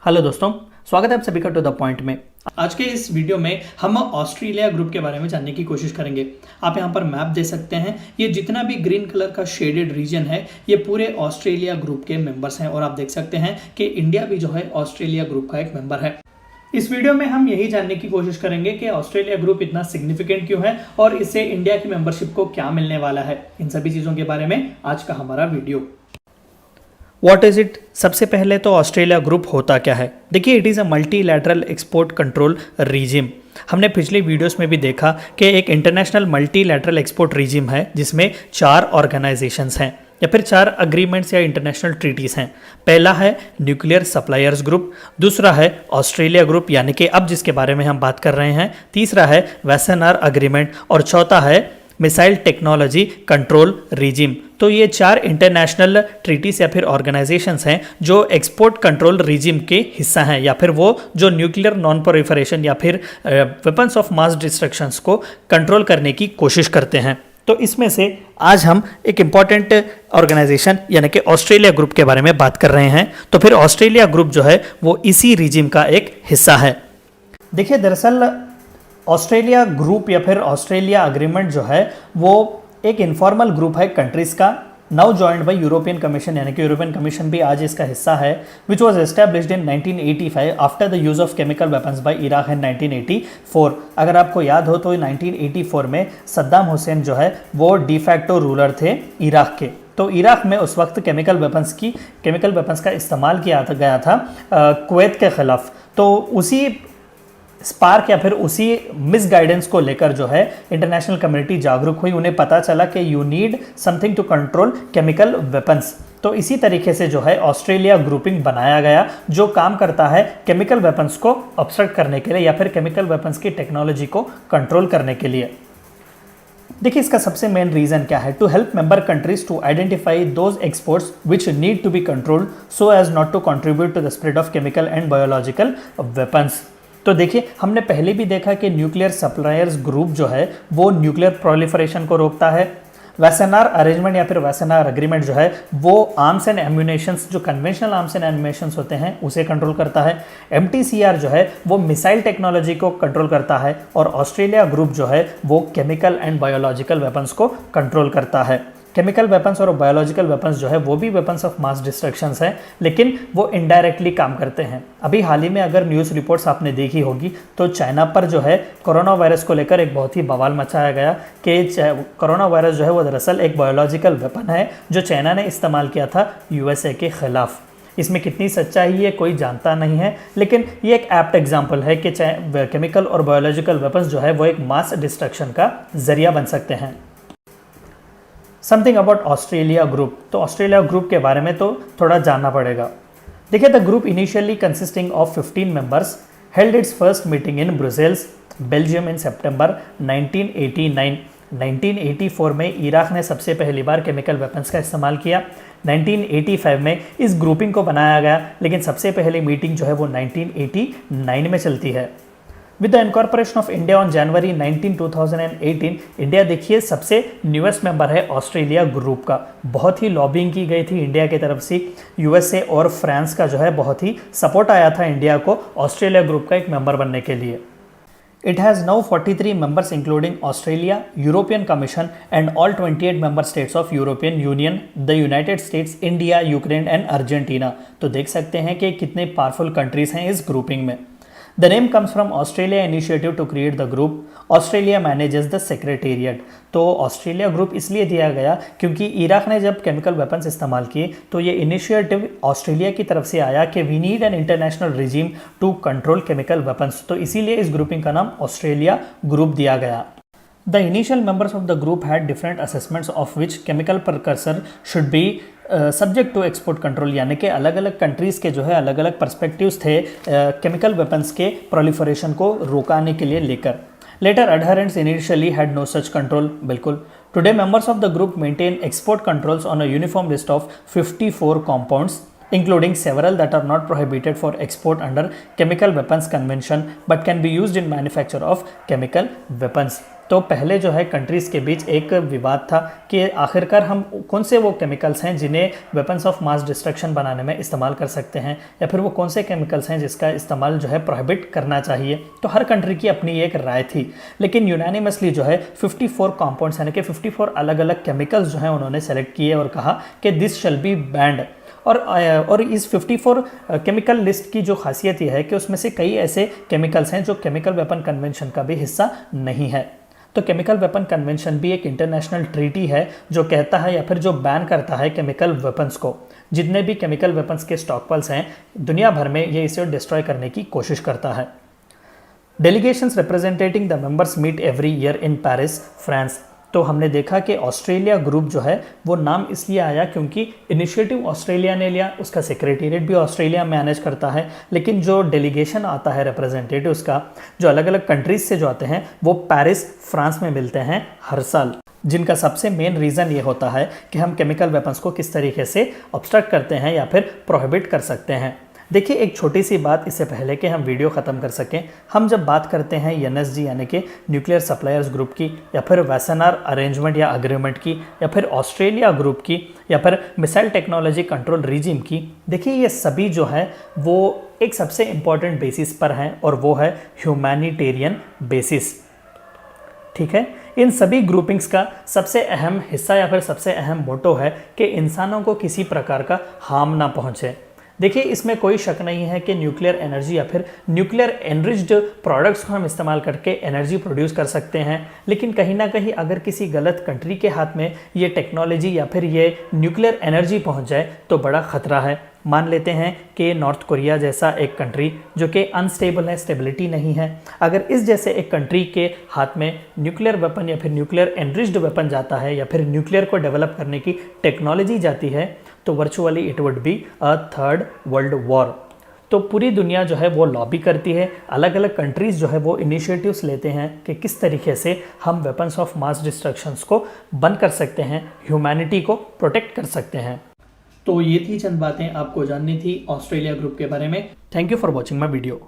Hello दोस्तों, स्वागत है आप सभी का टू द पॉइंट में। आज के इस वीडियो में हम ऑस्ट्रेलिया ग्रुप के बारे में जानने की कोशिश करेंगे। आप यहाँ पर मैप दे सकते हैं। ये जितना भी ग्रीन कलर का शेडेड रीजन है ये पूरे ऑस्ट्रेलिया ग्रुप के मेंबर्स हैं और आप देख सकते हैं कि इंडिया भी जो है ऑस्ट्रेलिया ग्रुप का एक मेंबर है। इस वीडियो में हम यही जानने की कोशिश करेंगे कि ऑस्ट्रेलिया ग्रुप इतना सिग्निफिकेंट क्यों है और इससे इंडिया की मेंबरशिप को क्या मिलने वाला है। इन सभी चीज़ों के बारे में आज का हमारा वीडियो। What is it? सबसे पहले तो ऑस्ट्रेलिया ग्रुप होता क्या है। देखिए, it is a multilateral export control regime. हमने पिछले वीडियोस में भी देखा कि एक इंटरनेशनल मल्टीलैटरल एक्सपोर्ट रीजिम है जिसमें 4 ऑर्गेनाइजेशंस हैं या फिर 4 अग्रीमेंट्स या इंटरनेशनल ट्रीटीज़ हैं। पहला है न्यूक्लियर सप्लायर्स ग्रुप, दूसरा है ऑस्ट्रेलिया ग्रुप यानी कि अब जिसके बारे में हम बात कर रहे हैं, तीसरा है वेसेनार अग्रीमेंट और चौथा है मिसाइल टेक्नोलॉजी कंट्रोल रीजिम। तो ये 4 इंटरनेशनल ट्रीटीज या फिर ऑर्गेनाइजेशंस हैं जो एक्सपोर्ट कंट्रोल रीजिम के हिस्सा हैं या फिर वो जो न्यूक्लियर नॉन प्रोलिफरेशन या फिर वेपन्स ऑफ मास डिस्ट्रक्शंस को कंट्रोल करने की कोशिश करते हैं। तो इसमें से आज हम एक इम्पॉर्टेंट ऑर्गेनाइजेशन यानी कि ऑस्ट्रेलिया ग्रुप के बारे में बात कर रहे हैं। तो फिर ऑस्ट्रेलिया ग्रुप जो है वो इसी रीजिम का एक हिस्सा है। देखिए, दरअसल ऑस्ट्रेलिया ग्रुप या फिर ऑस्ट्रेलिया अग्रीमेंट जो है वो एक इनफॉर्मल ग्रुप है कंट्रीज़ का, now joined by European Commission यानी कि यूरोपियन कमीशन भी आज इसका हिस्सा है, which was established in 1985 after the use of chemical weapons by Iraq in 1984। अगर आपको याद हो तो 1984 में सद्दाम हुसैन जो है वो डिफैक्टो रूलर थे इराक के। तो इराक में उस वक्त केमिकल वेपन्स का इस्तेमाल किया गया था कुवैत के ख़िलाफ़। तो उसी स्पार्क या फिर उसी मिस गाइडेंस को लेकर जो है इंटरनेशनल कम्युनिटी जागरूक हुई। उन्हें पता चला कि you need something to control chemical weapons. तो इसी तरीके से जो है ऑस्ट्रेलिया ग्रुपिंग बनाया गया जो काम करता है केमिकल वेपन्स को ऑब्स्ट्रक्ट करने के लिए या फिर केमिकल वेपन्स की टेक्नोलॉजी को कंट्रोल करने के लिए। देखिए, इसका सबसे मेन रीजन क्या है? To help member countries to identify those exports which need to be controlled so as not to contribute to the spread of chemical and biological weapons. तो देखिए, हमने पहले भी देखा कि न्यूक्लियर सप्लायर्स ग्रुप जो है वो न्यूक्लियर प्रोलिफरेशन को रोकता है। वेसेनार अरेंजमेंट या फिर वेसेनार अग्रीमेंट जो है वो आर्म्स एंड एम्यूनेशंस, जो कन्वेंशनल आर्म्स एंड एम्यूनेशंस होते हैं उसे कंट्रोल करता है। MTCR जो है वो मिसाइल टेक्नोलॉजी को कंट्रोल करता है और ऑस्ट्रेलिया ग्रुप जो है वो केमिकल एंड बायोलॉजिकल वेपन्स को कंट्रोल करता है। केमिकल वेपन्स और बायोलॉजिकल वेपन्स जो है वो भी वेपन्स ऑफ मास डिस्ट्रक्शंस हैं, लेकिन वो इनडायरेक्टली काम करते हैं। अभी हाल ही में अगर न्यूज़ रिपोर्ट्स आपने देखी होगी तो चाइना पर जो है कोरोना वायरस को लेकर एक बहुत ही बवाल मचाया गया कि कोरोना वायरस जो है वो दरअसल एक बायोलॉजिकल वेपन है जो चाइना ने इस्तेमाल किया था USA के ख़िलाफ़। इसमें कितनी सच्चाई है कोई जानता नहीं है, लेकिन ये एक एप्ट एग्जाम्पल है कि केमिकल और बायोलॉजिकल वेपन्स जो है वो एक मास डिस्ट्रक्शन का जरिया बन सकते हैं। Something about Australia group. तो ऑस्ट्रेलिया ग्रुप के बारे में तो थोड़ा जानना पड़ेगा। देखिए, the group initially consisting of 15 members held its first meeting in Brussels, Belgium in सितंबर 1989। 1984 में इराक ने सबसे पहली बार केमिकल वेपन्स का इस्तेमाल किया। 1985 में इस ग्रुपिंग को बनाया गया, लेकिन सबसे पहली मीटिंग जो है वो 1989 में चलती है। With the incorporation of India on January 19, 2018, India देखिए सबसे न्यूएस्ट मेंबर है ऑस्ट्रेलिया ग्रुप का। बहुत ही लॉबिंग की गई थी इंडिया की तरफ से। USA और फ्रांस का जो है बहुत ही सपोर्ट आया था इंडिया को ऑस्ट्रेलिया ग्रुप का एक मेंबर बनने के लिए। It has now 43 members including Australia, European Commission and all 28 member states of European Union, the United States, India, Ukraine and Argentina। तो देख सकते हैं कि कितने पावरफुल कंट्रीज हैं इस ग्रुपिंग में। The name comes from Australia initiative to create the group. Australia manages the secretariat। तो ऑस्ट्रेलिया ग्रुप इसलिए दिया गया क्योंकि इराक ने जब केमिकल वेपन्स इस्तेमाल किए तो ये इनिशिएटिव ऑस्ट्रेलिया की तरफ से आया कि we need an international regime to control chemical weapons. तो इसीलिए इस ग्रुपिंग का नाम ऑस्ट्रेलिया ग्रुप दिया गया। The initial members of the group had different assessments of which chemical precursor should be subject to export control, यानी कि अलग अलग कंट्रीज़ के जो है अलग अलग पर्सपेक्टिव्स थे केमिकल वेपन्स के प्रोलिफरेशन को रोकाने के लिए लेकर। Later adherents initially had no such control. बिल्कुल। Today members of the group maintain export controls on a uniform list of 54 compounds including several that are not prohibited for export under Chemical Weapons Convention but can be used in manufacture of chemical weapons। तो पहले जो है countries के बीच एक विवाद था कि आखिरकार हम कौन से वो केमिकल्स हैं जिन्हें वेपन्स ऑफ मास डिस्ट्रक्शन बनाने में इस्तेमाल कर सकते हैं, या फिर वो कौन से केमिकल्स हैं जिसका इस्तेमाल जो है प्रोहिबिट करना चाहिए। तो हर कंट्री की अपनी एक राय थी, लेकिन यूनानिमसली जो है 54 कंपाउंड्स यानी कि 54 अलग अलग केमिकल्स जो हैं उन्होंने सेलेक्ट किए और कहा कि दिस शैल बी बैंड। और इस 54 केमिकल लिस्ट की जो खासियत यह है कि उसमें से कई ऐसे केमिकल्स हैं जो केमिकल वेपन कन्वेंशन का भी हिस्सा नहीं है। तो केमिकल वेपन कन्वेंशन भी एक इंटरनेशनल ट्रीटी है जो कहता है या फिर जो बैन करता है केमिकल वेपन्स को। जितने भी केमिकल वेपन्स के स्टॉकपिल्स हैं दुनिया भर में ये इसे डिस्ट्रॉय करने की कोशिश करता है। Delegations representing the members meet every year in Paris, France. तो हमने देखा कि ऑस्ट्रेलिया ग्रुप जो है वो नाम इसलिए आया क्योंकि इनिशिएटिव ऑस्ट्रेलिया ने लिया, उसका सेक्रेटेरिएट भी ऑस्ट्रेलिया मैनेज करता है, लेकिन जो डेलीगेशन आता है रिप्रेजेंटेटिव्स का जो अलग अलग कंट्रीज से जो आते हैं वो पेरिस फ्रांस में मिलते हैं हर साल, जिनका सबसे मेन रीज़न ये होता है कि हम केमिकल वेपन्स को किस तरीके से ऑब्स्ट्रक्ट करते हैं या फिर प्रोहिबिट कर सकते हैं। देखिए एक छोटी सी बात इससे पहले कि हम वीडियो ख़त्म कर सकें, हम जब बात करते हैं NSG यानी कि न्यूक्लियर सप्लायर्स ग्रुप की, या फिर वेसेनार अरेंजमेंट या अग्रीमेंट की, या फिर ऑस्ट्रेलिया ग्रुप की, या फिर मिसाइल टेक्नोलॉजी कंट्रोल रीजिम की, देखिए ये सभी जो है वो एक सबसे इम्पॉर्टेंट बेसिस पर हैं और वो है ह्यूमैनिटेरियन बेसिस। ठीक है, इन सभी ग्रुपिंग्स का सबसे अहम हिस्सा या फिर सबसे अहम मोटो है कि इंसानों को किसी प्रकार का हार्म ना पहुँचे। देखिए इसमें कोई शक नहीं है कि न्यूक्लियर एनर्जी या फिर न्यूक्लियर एनरिच्ड प्रोडक्ट्स को हम इस्तेमाल करके एनर्जी प्रोड्यूस कर सकते हैं, लेकिन कहीं ना कहीं अगर किसी गलत कंट्री के हाथ में ये टेक्नोलॉजी या फिर ये न्यूक्लियर एनर्जी पहुंच जाए तो बड़ा ख़तरा है। मान लेते हैं कि नॉर्थ कोरिया जैसा एक कंट्री जो कि अनस्टेबल है, स्टेबिलिटी नहीं है, अगर इस जैसे एक कंट्री के हाथ में न्यूक्लियर वेपन या फिर न्यूक्लियर एनरिच्ड वेपन जाता है या फिर न्यूक्लियर को डेवलप करने की टेक्नोलॉजी जाती है तो virtually it would be a third world war. तो पूरी दुनिया जो है वो लॉबी करती है, अलग अलग कंट्रीज़ जो है वो इनिशिएटिव्स लेते हैं कि किस तरीके से हम वेपन्स ऑफ मास डिस्ट्रक्शंस को बंद कर सकते हैं, ह्यूमैनिटी को प्रोटेक्ट कर सकते हैं। तो ये थी चंद बातें आपको जाननी थी ऑस्ट्रेलिया ग्रुप के बारे में। Thank you for watching my video.